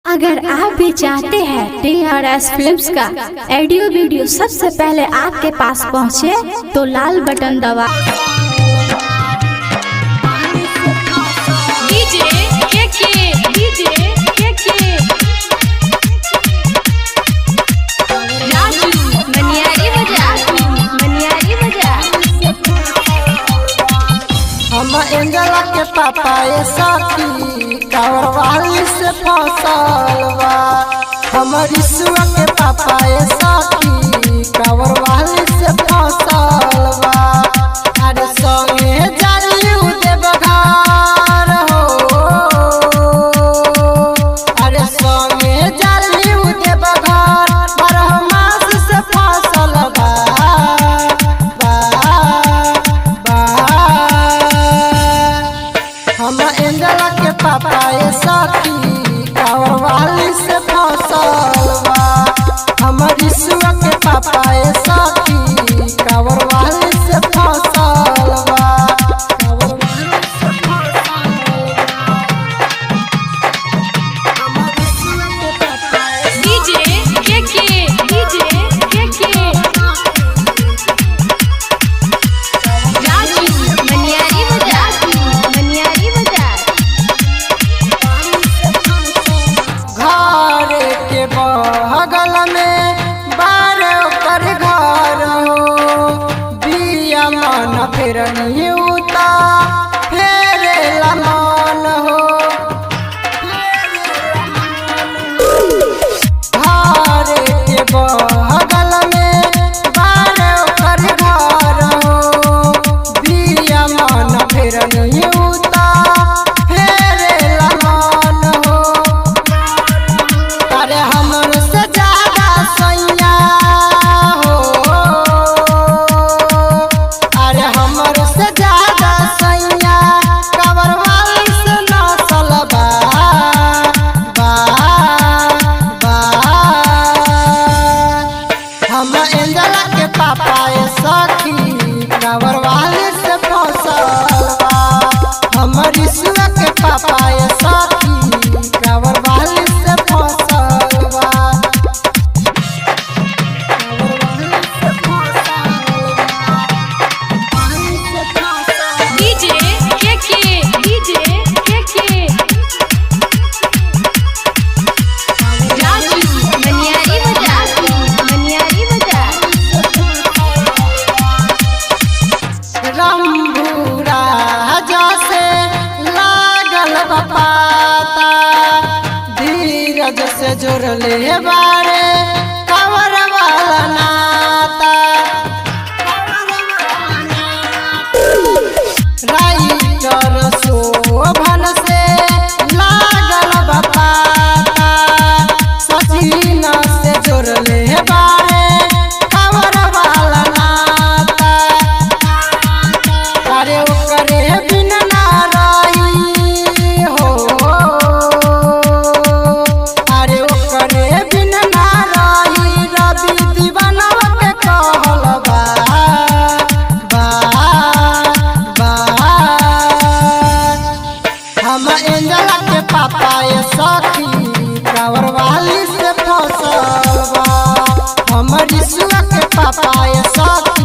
अगर आप भी चाहते हैं TRS फिल्म्स का ऑडियो वीडियो सबसे पहले आपके पास पहुंचे, तो लाल बटन दबा हम एंजला के पापा ये साथी कावर वाली से फसल बा। हमर ईसुआ के पापा ये साथी कावर वाली से फसल बा। अरे संगे जाली उदे बघार हो, अरे संगे जाली उदे बघार 12 मास से फसल बा। हम एंजला के पापा ये साथी कावर वाली से फसल बा। हमर ईसुआ के पापा ये साथी कावर वाली से फसल बा। कावर वाली से फसल बा। हमर ईसुआ के पापा बगल में बारे ओकर घर हो। बिया मन फिर नियुता फेरे मन हो। घर के बगल में बारे ओकर घर हो। बिया मन फिर नियुता फेरे मन हो। अरे हमर से ज्यादा सैया हो, अरे हमर से ज्यादा सैया कावर वाली से नसल बा। हम एंजला के पापा ये सखी कावर वाली से फसल बा। हमर ईसुआ के पापा ये सखी कावर वाली से फसल बा। रंभूरा जैसे लागल बपाता, धीरज से जुड़ले बारे कावर वाला नाता। राइटर शोभन से लागल बपाता, सचिन से जुड़ले बारे कावर वाला नाता। अरे ओकरे बिन ना रही हो, अरे ओकरे बिन ना रही रवि दीवाना के कहल बा। हम एंजला के पापा ये सखी कावर वाली से फसल बा। हमर ईसुआ के पापा ये सखी